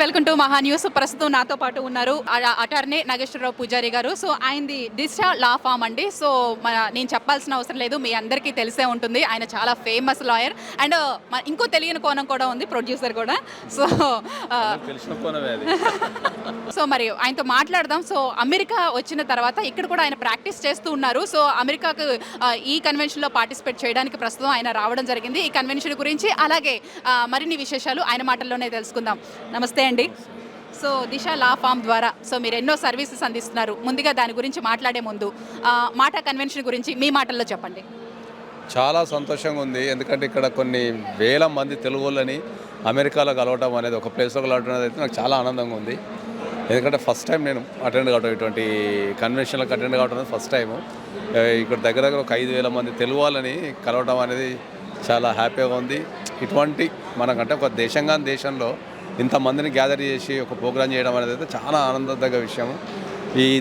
Welcome to మహా news. ప్రస్తుతం నాతో పాటు ఉన్నారు అటార్నీ నాగేశ్వరరావు పూజారి గారు. సో ఆయనది దిశ లా ఫామ్ అండి. సో నేను చెప్పాల్సిన అవసరం లేదు, మీ అందరికీ తెలిసే ఉంటుంది. ఆయన చాలా ఫేమస్ లాయర్ అండ్ ఇంకో తెలియని కోణం కూడా ఉంది, ప్రొడ్యూసర్ కూడా. సో సో మరి ఆయనతో మాట్లాడదాం. సో అమెరికా వచ్చిన తర్వాత ఇక్కడ కూడా ఆయన ప్రాక్టీస్ చేస్తూ ఉన్నారు. సో అమెరికాకు ఈ కన్వెన్షన్లో పార్టిసిపేట్ చేయడానికి ప్రస్తుతం ఆయన రావడం జరిగింది. ఈ కన్వెన్షన్ గురించి అలాగే మరిన్ని విశేషాలు ఆయన మాటల్లోనే తెలుసుకుందాం. నమస్తే అండి. సో దిశ లా ఫామ్ ద్వారా సో మీరు ఎన్నో సర్వీసెస్ అందిస్తున్నారు. ముందుగా దాని గురించి మాట్లాడే ముందు మాటా కన్వెన్షన్ గురించి మీ మాటల్లో చెప్పండి. చాలా సంతోషంగా ఉంది, ఎందుకంటే ఇక్కడ కొన్ని వేల మంది తెలుగు వాళ్ళని అమెరికాలో కలవటం అనేది, ఒక ప్లేస్లో కలవటం అనేది అయితే నాకు చాలా ఆనందంగా ఉంది. ఎందుకంటే ఫస్ట్ టైం నేను అటెండ్ కావడం, ఇటువంటి కన్వెన్షన్లకు అటెండ్ కావడం అనేది ఫస్ట్ టైము. ఇక్కడ దగ్గర దగ్గర ఒక 5,000 మంది తెలుగు వాళ్ళని కలవటం అనేది చాలా హ్యాపీగా ఉంది. ఇటువంటి మనకంటే ఒక దేశంలో ఇంతమందిని గ్యాదర్ చేసి ఒక ప్రోగ్రామ్ చేయడం అనేది అయితే చాలా ఆనందదగ్గ విషయం.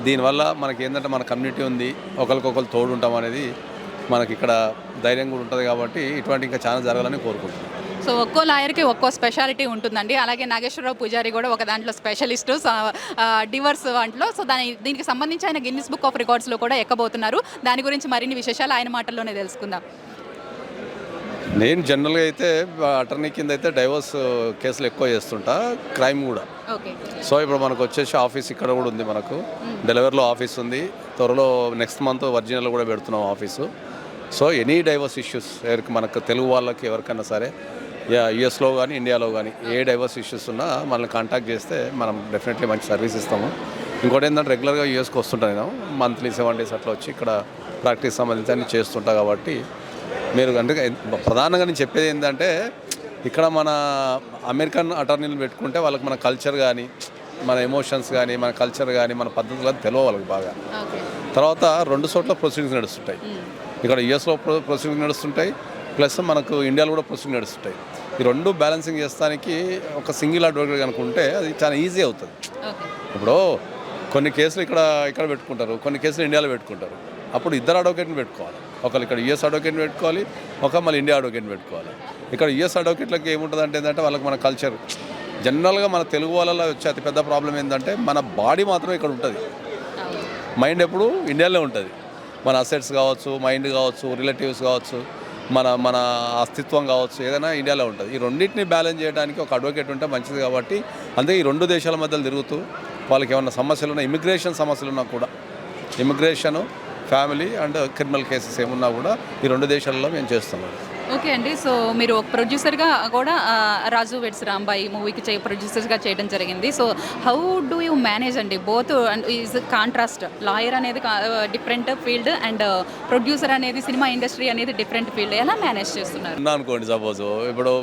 దీనివల్ల మనకి ఏంటంటే మన కమ్యూనిటీ ఉంది, ఒకరికొకరు తోడు ఉంటాం అనేది మనకి ఇక్కడ ధైర్యం కూడా ఉంటుంది. కాబట్టి ఇటువంటి ఇంకా చాలా జరగాలని కోరుకుంటున్నాం. సో ఒక్కో లాయర్కి ఒక్కో స్పెషాలిటీ ఉంటుందండి. అలాగే నాగేశ్వరరావు పూజారి కూడా ఒక దాంట్లో స్పెషలిస్టు, డివర్స్ దాంట్లో. సో దీనికి సంబంధించి ఆయన గిన్నిస్ బుక్ ఆఫ్ రికార్డ్స్లో కూడా ఎక్కబోతున్నారు. దాని గురించి మరిన్ని విశేషాలు ఆయన మాటల్లోనే తెలుసుకుందాం. నేను జనరల్గా అయితే అటర్నీ కింద అయితే డైవర్స్ కేసులు ఎక్కువ చేస్తుంటా, క్రైమ్ కూడా. సో ఇప్పుడు మనకు వచ్చేసి ఆఫీస్ ఇక్కడ కూడా ఉంది, మనకు డెలివరీలో ఆఫీస్ ఉంది. త్వరలో నెక్స్ట్ మంత్ వర్జినియాలో కూడా పెడుతున్నాం office. So any divorce issues ఎవరికి మనకు తెలుగు వాళ్ళకి ఎవరికైనా సరే యుఎస్లో కానీ ఇండియాలో కానీ ఏ డైవర్స్ ఇష్యూస్ ఉన్నా మనల్ని కాంటాక్ట్ చేస్తే మనం డెఫినెట్లీ మంచి సర్వీస్ ఇస్తాము. ఇంకోటి ఏంటంటే రెగ్యులర్గా యూఎస్కి వస్తుంటాను నేను, మంత్లీ 7 days అట్లా వచ్చి ఇక్కడ ప్రాక్టీస్ సంబంధించి అన్ని చేస్తుంటా. కాబట్టి మీరు అంటే ప్రధానంగా నేను చెప్పేది ఏంటంటే, ఇక్కడ మన అమెరికన్ అటార్నీలు పెట్టుకుంటే వాళ్ళకి మన కల్చర్ కానీ, మన ఎమోషన్స్ కానీ, మన కల్చర్ కానీ, మన పద్ధతులు కానీ తెలియ వాళ్ళకి బాగా. తర్వాత 2 చోట్ల ప్రొసీడింగ్స్ నడుస్తుంటాయి. ఇక్కడ యుఎస్లో ప్రొసీడింగ్స్ నడుస్తుంటాయి, ప్లస్ మనకు ఇండియాలో కూడా ప్రొసీడింగ్ నడుస్తుంటాయి. ఈ 2 బ్యాలెన్సింగ్ చేస్తానికి ఒక సింగిల్ అడ్వకేట్ కనుకుంటే అది చాలా ఈజీ అవుతుంది. ఇప్పుడు కొన్ని కేసులు ఇక్కడ పెట్టుకుంటారు, కొన్ని కేసులు ఇండియాలో పెట్టుకుంటారు. అప్పుడు 2 అడ్వకేట్ని పెట్టుకోవాలి. ఒకళ్ళు ఇక్కడ యుఎస్ అడ్వకేట్ని పెట్టుకోవాలి, మళ్ళీ ఇండియా అడ్వకేట్ని పెట్టుకోవాలి. ఇక్కడ యుఎస్ అడ్వకేట్లకి ఏముంటుంది అంటే వాళ్ళకి మన కల్చర్, జనరల్గా మన తెలుగు వాళ్ళలో వచ్చే అతిపెద్ద ప్రాబ్లం ఏంటంటే మన బాడీ మాత్రం ఇక్కడ ఉంటుంది, మైండ్ ఎప్పుడు ఇండియాలో ఉంటుంది. మన అసెట్స్ కావచ్చు, మైండ్ కావచ్చు, రిలేటివ్స్ కావచ్చు, మన అస్తిత్వం కావచ్చు, ఏదైనా ఇండియాలో ఉంటుంది. ఈ రెండింటిని బ్యాలెన్స్ చేయడానికి ఒక అడ్వకేట్ ఉంటే మంచిది. కాబట్టి అందుకే ఈ 2 దేశాల మధ్యలో తిరుగుతూ వాళ్ళకి ఏమైనా సమస్యలు ఉన్నా, ఇమిగ్రేషన్ సమస్యలు ఉన్నా కూడా, immigration, family and criminal cases ఏమున్నా కూడా ఈ 2 దేశాలలో మేము చేస్తున్నాం. ఓకే అండి. సో మీరు ఒక ప్రొడ్యూసర్గా కూడా రాజు వెడ్స్ రాంబాయి మూవీకి ప్రొడ్యూసర్గా చేయడం జరిగింది. So how do you manage అండి both and is contrast? Lawyer అనేది డిఫరెంట్ ఫీల్డ్ అండ్ ప్రొడ్యూసర్ అనేది సినిమా ఇండస్ట్రీ అనేది డిఫరెంట్ ఫీల్డ్. ఎలా మేనేజ్ చేస్తున్నారు? అనుకోండి, సపోజ్ ఇప్పుడు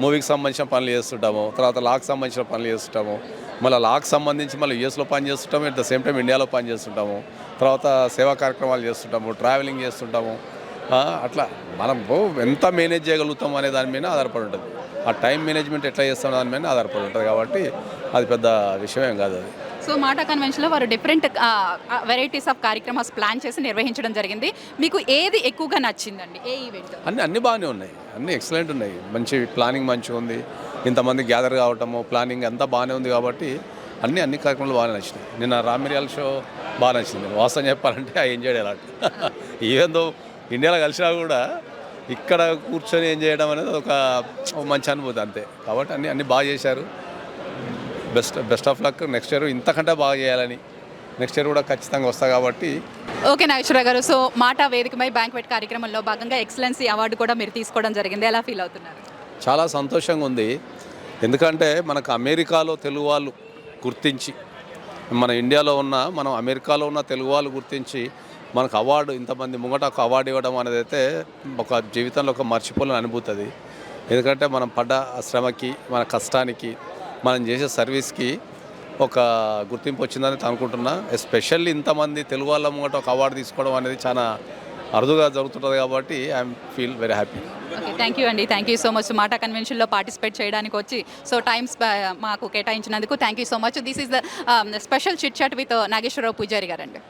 మూవీకి సంబంధించిన పనులు చేస్తుంటాము, తర్వాత లాకి సంబంధించిన పనులు చేస్తుంటాము, మళ్ళీ లాకి సంబంధించి మళ్ళీ యూఎస్లో పని చేస్తుంటాము, అట్ ద సేమ్ టైం ఇండియాలో పని చేస్తుంటాము, తర్వాత సేవా కార్యక్రమాలు చేస్తుంటాము, ట్రావెలింగ్ చేస్తుంటాము. అట్లా మనం ఎంత మేనేజ్ చేయగలుగుతాం అనే దాని మీద ఆధారపడి ఉంటుంది. ఆ టైం మేనేజ్మెంట్ ఎట్లా చేస్తాం దాని మీద ఆధారపడి ఉంటుంది. కాబట్టి అది పెద్ద విషయం కాదు అది. సో మాటా కన్వెన్షన్లో వారు డిఫరెంట్ వెరైటీస్ ఆఫ్ కార్యక్రమాలు ప్లాన్ చేసి నిర్వహించడం జరిగింది. మీకు ఏది ఎక్కువగా నచ్చిందండి? ఏ ఈవెంట్? అన్నీ బాగానే ఉన్నాయి, అన్నీ ఎక్సలెంట్ ఉన్నాయి. మంచి ప్లానింగ్ మంచిగా ఉంది, ఇంతమంది గ్యాదర్ కావటము, ప్లానింగ్ అంతా బాగానే ఉంది. కాబట్టి అన్ని కార్యక్రమాలు బాగా నచ్చినాయి. నిన్న రామిరియాల షో బాగా నచ్చింది. వాస్తవం చెప్పాలంటే I enjoyed a lot. Even though ఇండియాలో కలిసినా కూడా ఇక్కడ కూర్చొని ఏం చేయడం అనేది ఒక మంచి అనుభూతి అంతే. కాబట్టి అన్నీ బాగా చేశారు. Best of luck. Next year ఇంతకంటే బాగా చేయాలని, నెక్స్ట్ ఇయర్ కూడా ఖచ్చితంగా వస్తా. కాబట్టి ఓకే నాగేశ్వరరావు గారు, సో మాటా వేదికపై బ్యాంక్వెట్ కార్యక్రమంలో భాగంగా ఎక్సలెన్సీ అవార్డు కూడా మీరు తీసుకోవడం జరిగింది. ఎలా ఫీల్ అవుతున్నారు? చాలా సంతోషంగా ఉంది. ఎందుకంటే మనకు అమెరికాలో తెలుగు వాళ్ళు గుర్తించి, మన ఇండియాలో ఉన్న మనం అమెరికాలో ఉన్న తెలుగు వాళ్ళు గుర్తించి మనకు అవార్డు, ఇంతమంది ముంగట ఒక అవార్డు ఇవ్వడం అనేది అయితే ఒక జీవితంలో ఒక మర్చిపోలేని అనుభూతి అది. ఎందుకంటే మనం పడ్డ శ్రమకి, మన కష్టానికి, మనం చేసే సర్వీస్కి ఒక గుర్తింపు వచ్చిందని అనుకుంటున్నా. ఎస్పెషల్లీ ఇంతమంది తెలుగు వాళ్ళ ముంగట ఒక అవార్డు తీసుకోవడం అనేది చాలా అరుదుగా జరుగుతుంటుంది. కాబట్టి I'm feel very happy. Okay, thank you అండి. Thank you so much MATA కన్వెన్షన్లో పార్టిసిపేట్ చేయడానికి వచ్చి సో టైమ్స్ మాకు కేటాయించినందుకు thank you so much. This is the special chit chat with Nageswara Rao Pujari గారండి.